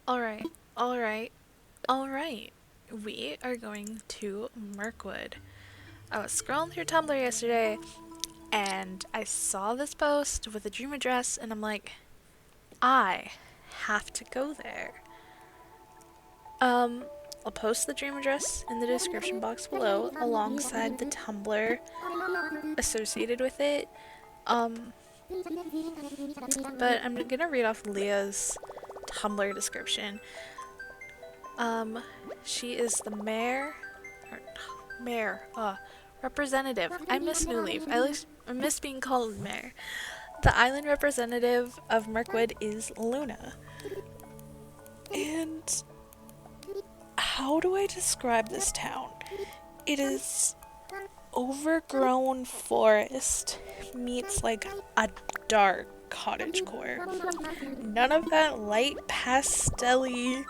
Alright, alright, alright. We are going to Mirkwood. I was scrolling through Tumblr yesterday and I saw this post with a dream address and I'm like, I have to go there. Um, I'll post the dream address in the description box below alongside the Tumblr associated with it. Um, but I'm gonna read off Leah's Tumblr description. Um, she is the mayor, or mayor, representative. I miss New Leaf. I miss being called mayor. The island representative of Mirkwood is Luna. And how do I describe this town? It is overgrown forest meets like a dark cottagecore. None of that light pastel-y,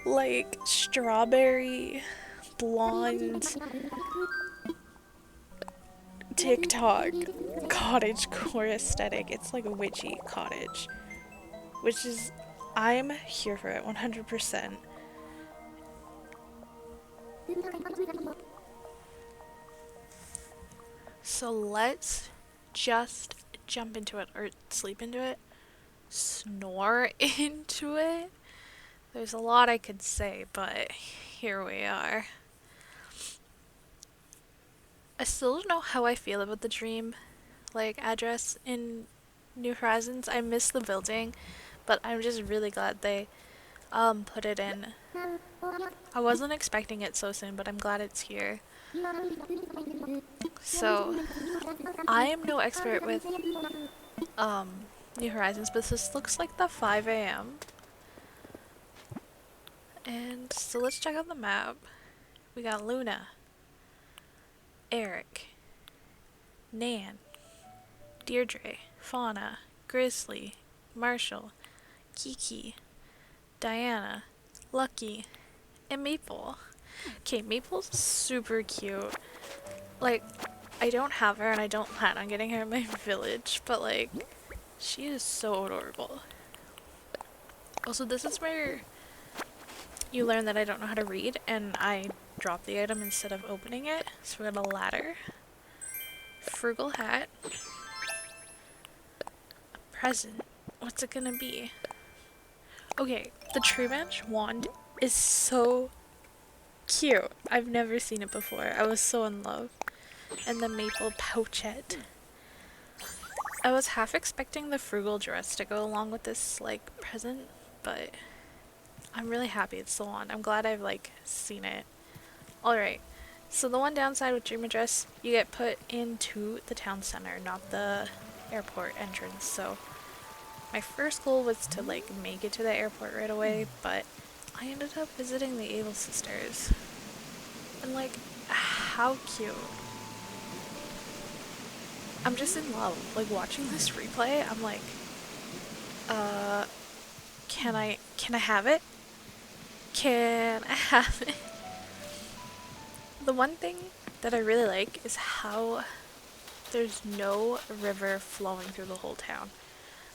like strawberry blonde TikTok cottagecore aesthetic. It's like a witchy cottage, which is, I'm here for it 100%. So let's just jump into it, or sleep into it, snore into it. There's a lot I could say, but here we are. I still don't know how I feel about the dream address in New Horizons. I miss the building, but I'm just really glad they put it in. I wasn't expecting it so soon, but I'm glad it's here. So, I am no expert with um New Horizons, but this looks like the 5 a.m. And so let's check out the map. We got Luna, Eric, Nan, Deirdre, Fauna, Grizzly, Marshall, Kiki, Diana, Lucky, and Maple. Okay, Maple's super cute. Like, I don't have her and I don't plan on getting her in my village, but she is so adorable. Also, this is where you learn that I don't know how to read and I drop the item instead of opening it. So we got a ladder, frugal hat, a present. What's it gonna be? Okay, the tree branch wand is so cute. I've never seen it before. I was so in love. And the maple pouchette. I was half expecting the frugal dress to go along with this present, but I'm really happy it's the wand. I'm glad I've seen it. Alright, so the one downside with Dream Address, you get put into the town center, not the airport entrance. So my first goal was to make it to the airport right away, but I ended up visiting the Able Sisters. And how cute. I'm just in love. Watching this replay, I'm like, can I have it? Can I have it? The one thing that I really like is how there's no river flowing through the whole town.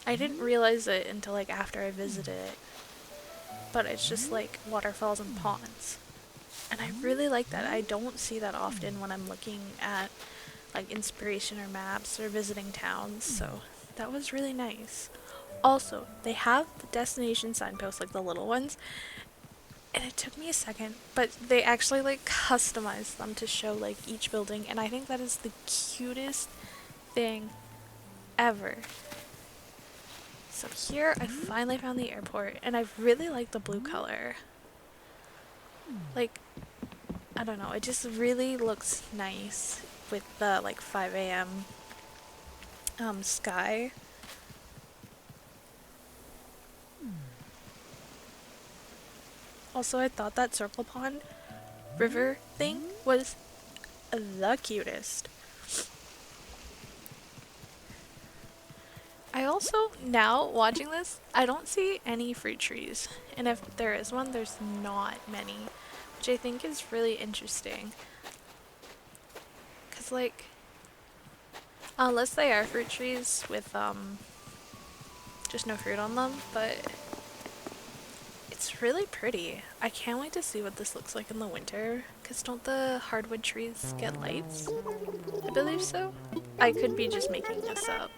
I didn't realize it until after I visited it, but it's just waterfalls and ponds. And I really like that. I don't see that often when I'm looking at inspiration or maps or visiting towns, so that was really nice. Also, they have the destination signposts, the little ones, and it took me a second, but they actually customized them to show each building, and I think that is the cutest thing ever. So here I finally found the airport, and I really like the blue color. I don't know, it just really looks nice with the 5 a.m. Sky. Also, I thought that circle pond river thing was the cutest. I also, now watching this, I don't see any fruit trees. And if there is one, there's not many, which I think is really interesting. Because, unless they are fruit trees with, just no fruit on them, but It's really pretty. I can't wait to see what this looks like in the winter, because don't the hardwood trees get lights? I believe so. I could be just making this up.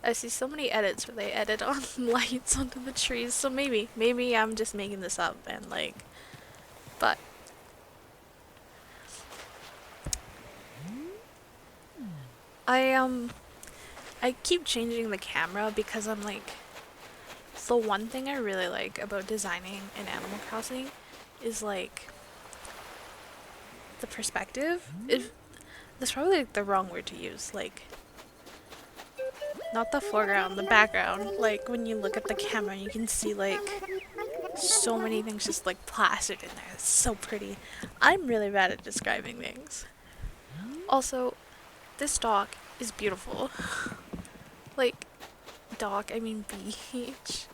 I see so many edits where they edit on lights onto the trees, so maybe I'm just making this up and like, but I I keep changing the camera because I'm like, the one thing I really like about designing in Animal Crossing is like the perspective. That's probably like the wrong word to use. Like, not the foreground, the background. Like when you look at the camera, you can see like so many things just like plastered in there. It's so pretty. I'm really bad at describing things. Also, this dock is beautiful. Like, dock, I mean beach.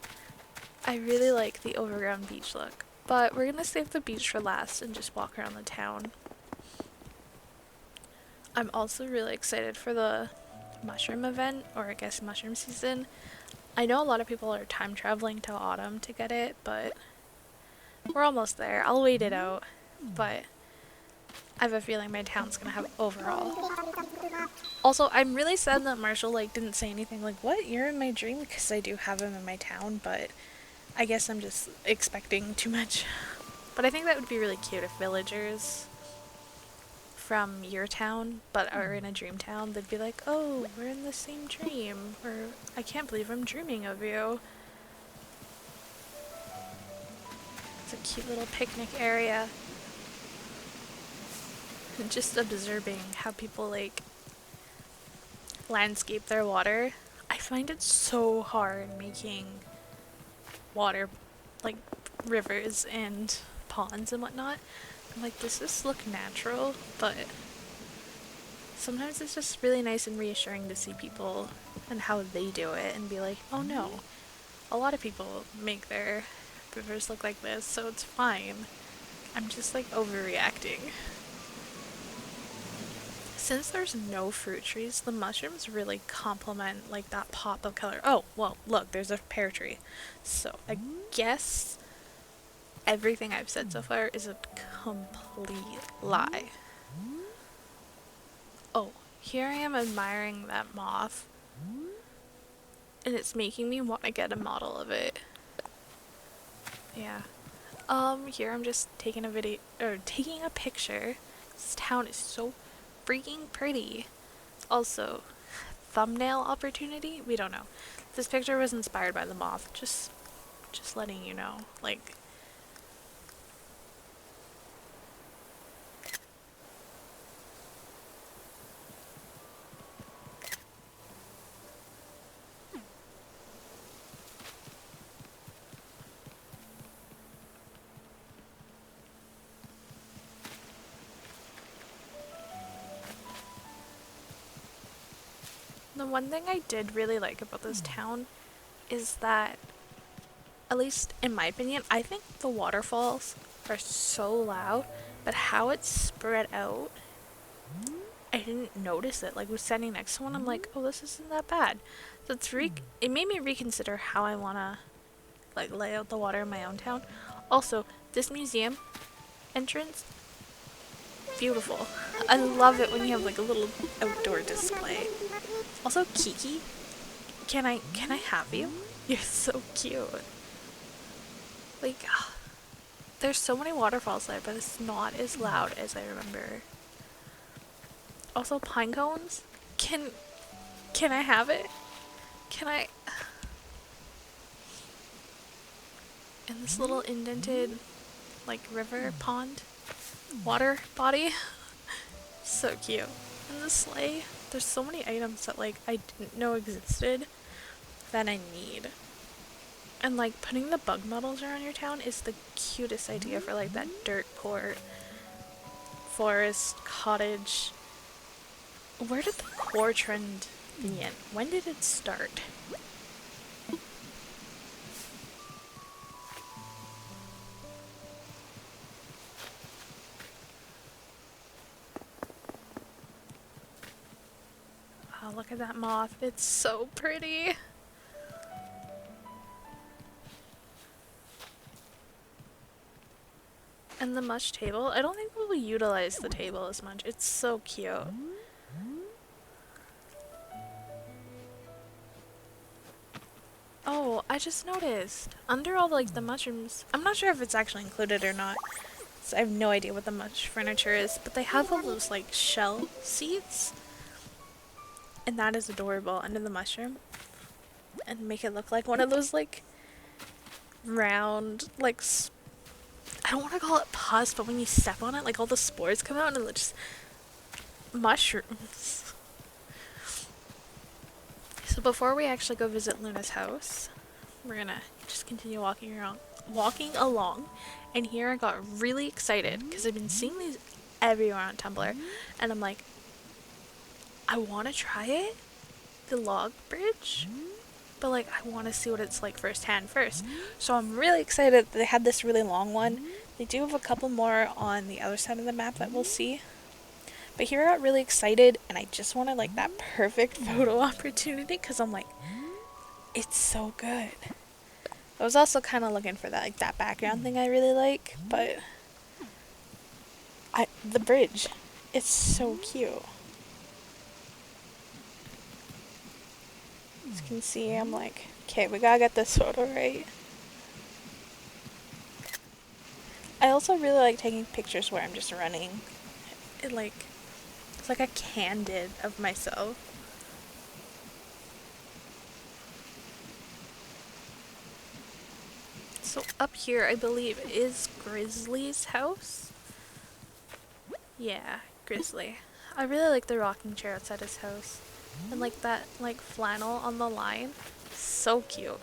I really like the overgrown beach look. But we're gonna save the beach for last and just walk around the town. I'm also really excited for the mushroom event, or I guess mushroom season. I know a lot of people are time traveling to autumn to get it, but we're almost there. I'll wait it out, but I have a feeling my town's gonna have overall. Also, I'm really sad that Marshall like didn't say anything like, "What? You're in my dream?" Because I do have him in my town, but I guess I'm just expecting too much. But I think that would be really cute if villagers from your town but are in a dream town, they'd be like, "Oh, we're in the same dream," or "I can't believe I'm dreaming of you." It's a cute little picnic area. And just observing how people like landscape their water. I find it so hard making water, like rivers and ponds and whatnot. I'm like, does this look natural? But sometimes it's just really nice and reassuring to see people and how they do it and be like, oh no, a lot of people make their rivers look like this, so it's fine. I'm just like overreacting. Since there's no fruit trees, the mushrooms really complement like that pop of color. Oh, well, look, there's a pear tree. So I guess everything I've said so far is a complete lie. Oh, here I am admiring that moth. And it's making me want to get a model of it. Yeah. Here I'm just taking a video, or taking a picture. This town is so freaking pretty. Also, thumbnail opportunity? We don't know. This picture was inspired by the moth. Just letting you know. Like, the one thing I did really like about this town is that, at least in my opinion, I think the waterfalls are so loud, but how it's spread out, I didn't notice it. Like, was standing next to one, I'm like, oh, this isn't that bad. So it made me reconsider how I wanna like lay out the water in my own town. Also, this museum entrance, beautiful. I love it when you have like a little outdoor display. Also, Kiki, can I have you? You're so cute. Like, there's so many waterfalls there, but it's not as loud as I remember. Also, pine cones. Can I have it? Can I? In this little indented, like river pond, water body. So cute. And the sleigh. There's so many items that like I didn't know existed that I need. And like putting the bug models around your town is the cutest idea for like that dirt poor forest cottage. Where did the core trend begin? When did it start? Oh, look at that moth. It's so pretty. And the mush table, I don't think we'll utilize the table as much. It's so cute. Oh, I just noticed. Under all like the mushrooms, I'm not sure if it's actually included or not. So I have no idea what the mush furniture is, but they have all those like shell seats. And that is adorable under the mushroom. And make it look like one of those like round, like, I don't want to call it pus, but when you step on it, like all the spores come out and it's just mushrooms. So before we actually go visit Luna's house, we're gonna just continue walking along. And here I got really excited because I've been seeing these everywhere on Tumblr, and I'm like, I want to try it, the log bridge, but like I want to see what it's like firsthand first. So I'm really excited that they had this really long one. They do have a couple more on the other side of the map that we'll see. But here I got really excited, and I just wanted like that perfect photo opportunity because I'm like, it's so good. I was also kind of looking for that like that background thing I really like, but the bridge, it's so cute. As you can see, I'm like, okay, we gotta get this photo right. I also really like taking pictures where I'm just running. It's like a candid of myself. So up here, I believe, is Grizzly's house. Yeah, Grizzly. I really like the rocking chair outside his house. And like that like flannel on the line. So cute.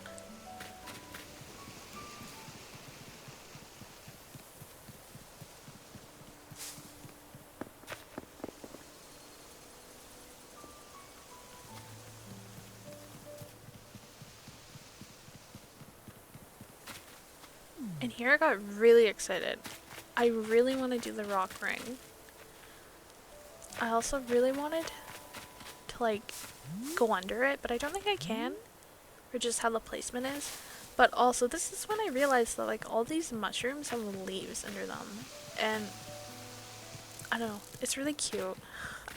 And here I got really excited. I really want to do the rock ring. I also really wanted to like go under it, but I don't think I can. Or just how the placement is. But also, this is when I realized that like all these mushrooms have leaves under them. And I don't know, it's really cute.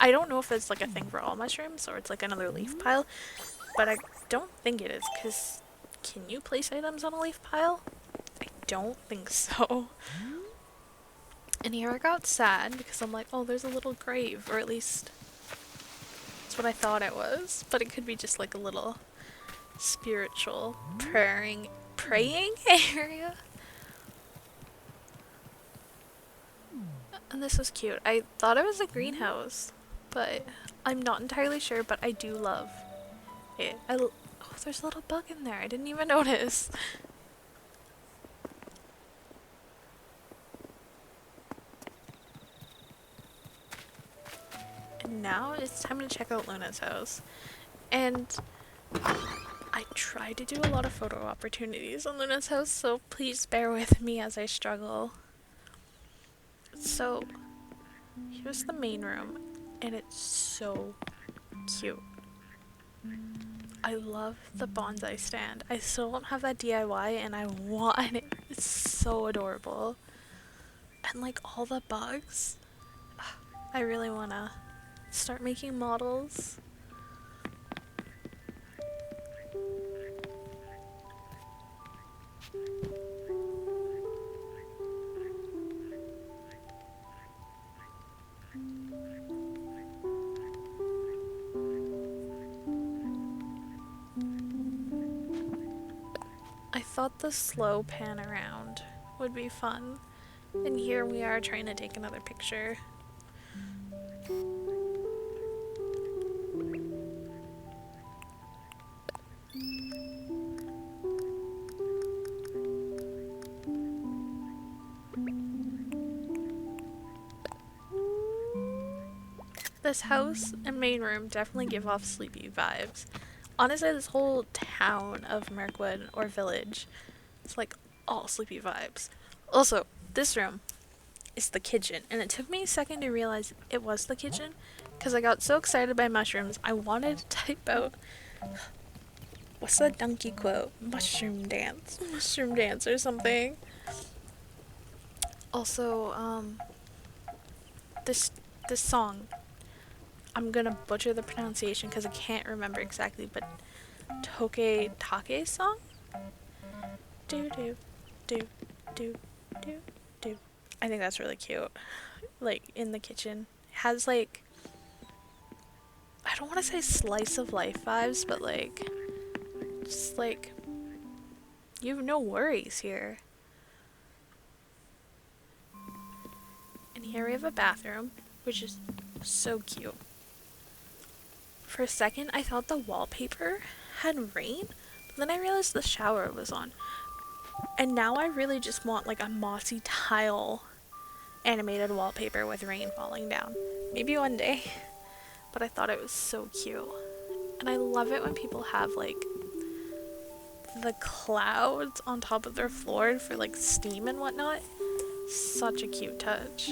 I don't know if it's like a thing for all mushrooms or it's like another leaf pile, but I don't think it is, because can you place items on a leaf pile? I don't think so. And here I got sad because I'm like, oh, there's a little grave, or at least that's what I thought it was, but it could be just like a little spiritual praying area. And this was cute. I thought it was a greenhouse, but I'm not entirely sure, but I do love it. Oh, there's a little bug in there. I didn't even notice. And now it's time to check out Luna's house. And I try to do a lot of photo opportunities on Luna's house, so please bear with me as I struggle. So, here's the main room, and it's so cute. I love the bonsai stand. I still don't have that DIY, and I want it. It's so adorable. And like all the bugs, I really want to start making models. I thought the slow pan around would be fun, and here we are trying to take another picture. This house and main room definitely give off sleepy vibes. Honestly, this whole town of Mirkwood, or village, it's like all sleepy vibes. Also, this room is the kitchen, and it took me a second to realize it was the kitchen because I got so excited by mushrooms. I wanted to type out, what's that donkey quote? Mushroom dance or something. Also, this this song, I'm gonna butcher the pronunciation because I can't remember exactly, but Toke Take song? Do do do do do do. I think that's really cute. Like in the kitchen. Has like, I don't want to say slice of life vibes, but like just like you have no worries here. And here we have a bathroom, which is so cute. For a second, I thought the wallpaper had rain, but then I realized the shower was on. And now I really just want like a mossy tile animated wallpaper with rain falling down. Maybe one day. But I thought it was so cute. And I love it when people have like the clouds on top of their floor for like steam and whatnot. Such a cute touch.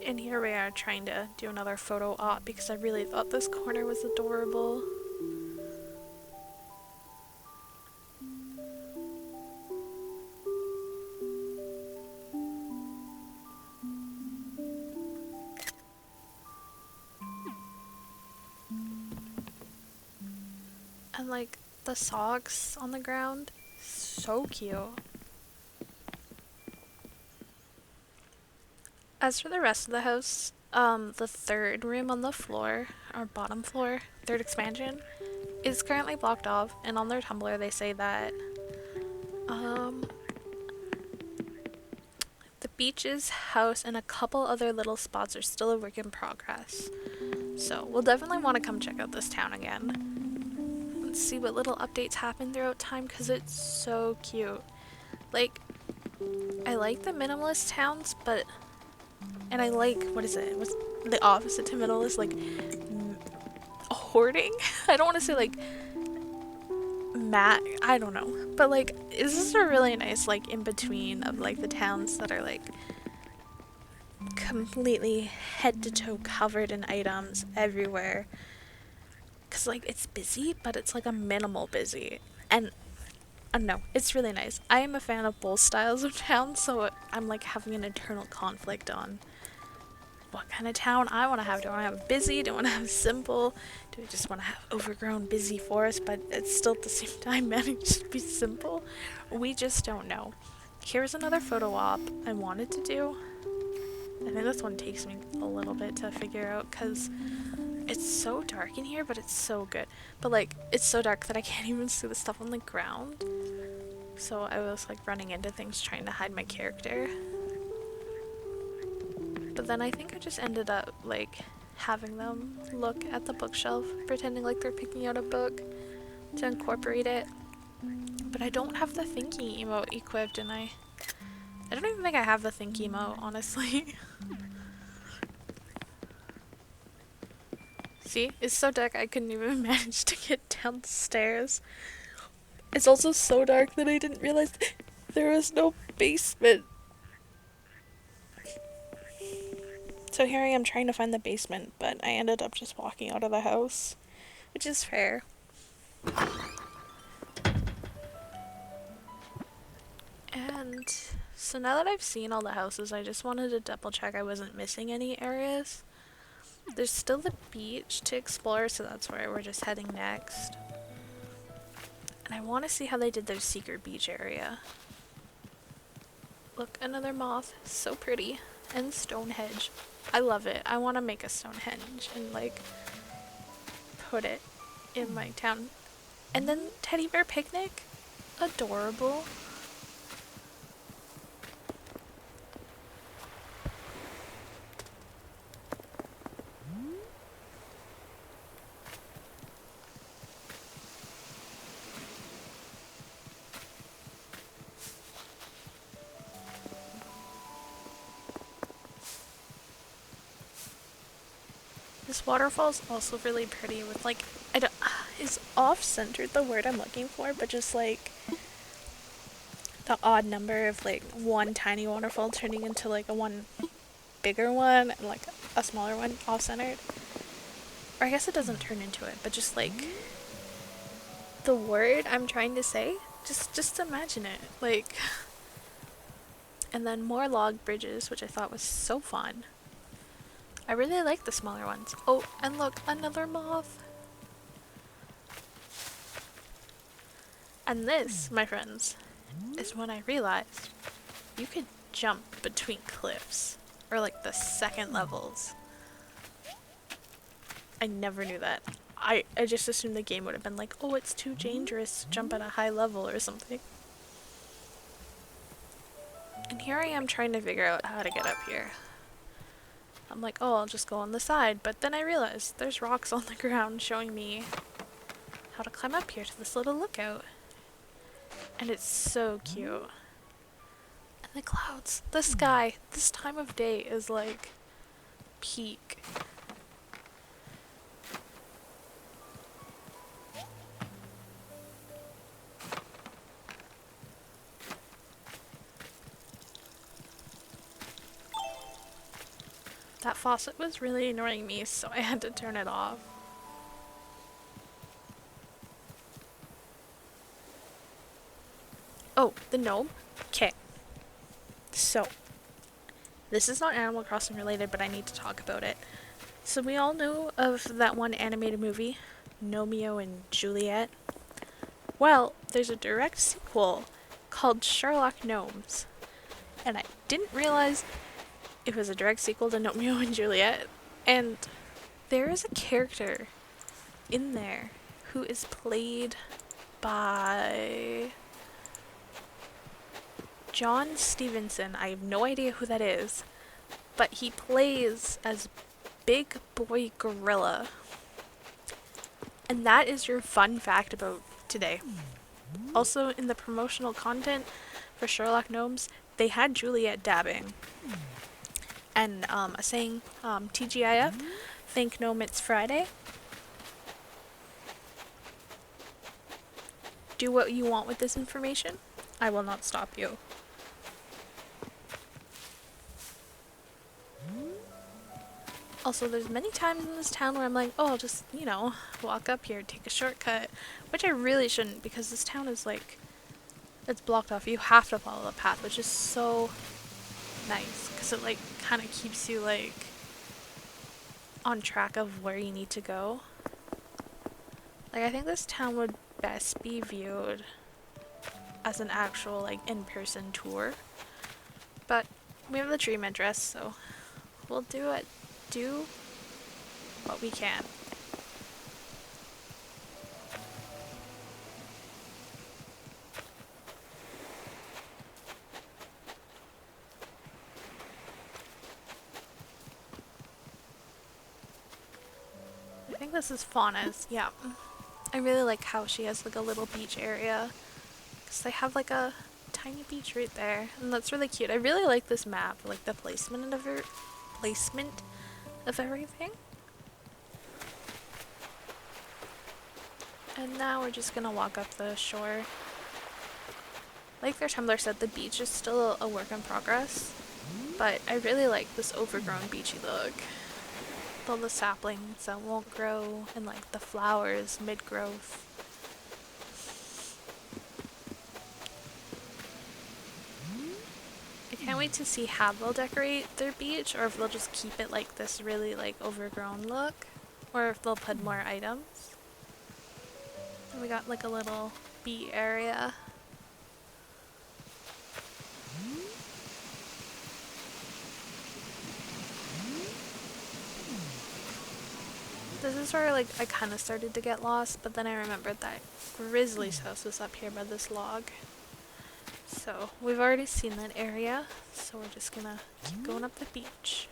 And here we are trying to do another photo op because I really thought this corner was adorable. And like the socks on the ground, so cute. As for the rest of the house, the third room on the floor, or bottom floor, third expansion, is currently blocked off, and on their Tumblr they say that the beaches, house, and a couple other little spots are still a work in progress. So we'll definitely want to come check out this town again. Let's see what little updates happen throughout time because it's so cute. Like, I like the minimalist towns, but and I like, what is it? What's the opposite to minimalist? Like, hoarding? I don't want to say like I don't know. But like, this is a really nice like in between of like the towns that are like completely head to toe covered in items everywhere. Cause like it's busy, but it's like a minimal busy. And I don't know, it's really nice. I am a fan of both styles of town, so I'm like having an internal conflict on what kind of town I want to have. Do I want to have busy? Do I want to have simple? Do I just want to have overgrown busy forest, but it's still at the same time managed to be simple? We just don't know. Here's another photo op I wanted to do. I think this one takes me a little bit to figure out because it's so dark in here, but it's so good. But like, it's so dark that I can't even see the stuff on the ground. So I was like running into things trying to hide my character. But then I think I just ended up like having them look at the bookshelf, pretending like they're picking out a book to incorporate it. But I don't have the thinking emote equipped, and I don't even think I have the think emote, honestly. See? It's so dark I couldn't even manage to get downstairs. It's also so dark that I didn't realize there was no basement. So here I am trying to find the basement, but I ended up just walking out of the house, which is fair. And so now that I've seen all the houses, I just wanted to double check I wasn't missing any areas. There's still the beach to explore, so that's where we're just heading next. And I want to see how they did their secret beach area. Look, another moth. So pretty. And Stonehenge. I love it. I want to make a Stonehenge and like put it in my town. And then teddy bear picnic. Adorable. This waterfall's also really pretty with like, I don't, is off-centered the word I'm looking for, but just like the odd number of like one tiny waterfall turning into like a one bigger one and like a smaller one off-centered. Or I guess it doesn't turn into it, but just like the word I'm trying to say. Just imagine it. Like, and then more log bridges, which I thought was so fun. I really like the smaller ones. Oh, and look, another moth. And this, my friends, is when I realized you could jump between cliffs, or like the second levels. I never knew that. I just assumed the game would have been like, oh, it's too dangerous to jump at a high level or something. And here I am trying to figure out how to get up here. I'm like, oh, I'll just go on the side, but then I realized there's rocks on the ground showing me how to climb up here to this little lookout. And it's so cute. And the clouds, the sky, this time of day is like peak. That faucet was really annoying me, so I had to turn it off. Oh, the gnome? Okay. So, this is not Animal Crossing related, but I need to talk about it. So we all know of that one animated movie, Romeo and Juliet. Well, there's a direct sequel called Sherlock Gnomes. And I didn't realize it was a direct sequel to Romeo and Juliet. And there is a character in there who is played by John Stevenson. I have no idea who that is, but he plays as Big Boy Gorilla. And that is your fun fact about today. Also, in the promotional content for Sherlock Gnomes, they had Juliet dabbing. And a saying, TGIF, thank Gnome it's Friday. Do what you want with this information. I will not stop you. Also, there's many times in this town where I'm like, oh, I'll just, walk up here, take a shortcut. Which I really shouldn't, because this town is like, it's blocked off. You have to follow the path, which is so nice. Because it like, kind of keeps you like, on track of where you need to go. Like, I think this town would best be viewed as an actual, like, in-person tour. But we have the treatment dress, so we'll do what we can. I think this is Fauna's, yeah. I really like how she has like a little beach area, because they have like a tiny beach right there, and that's really cute. I really like this map, like the placement of everything. And now we're just gonna walk up the shore. Like their Tumblr said, the beach is still a work in progress, but I really like this overgrown beachy look. With all the saplings that won't grow, and like the flowers mid-growth. I can't wait to see how they'll decorate their beach, or if they'll just keep it like this really like overgrown look, or if they'll put more items. And we got like a little bee area. This is where like I kind of started to get lost, but then I remembered that Grizzly's house was up here by this log. So we've already seen that area, so we're just gonna keep going up the beach.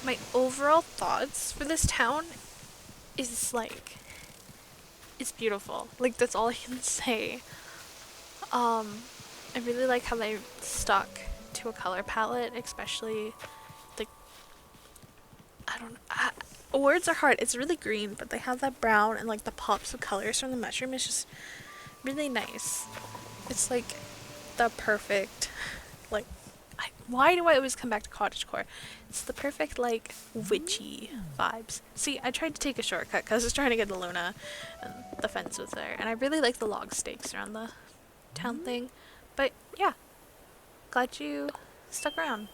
My overall thoughts for this town is like, it's beautiful. Like, that's all I can say. I really like how they stuck to a color palette, especially like, words are hard. It's really green, but they have that brown and like the pops of colors from the mushroom is just really nice. It's like the perfect, like, why do I always come back to cottagecore? It's the perfect, like, witchy vibes. See, I tried to take a shortcut because I was trying to get to Luna, and the fence was there, and I really like the log stakes around the town thing. But yeah, glad you stuck around.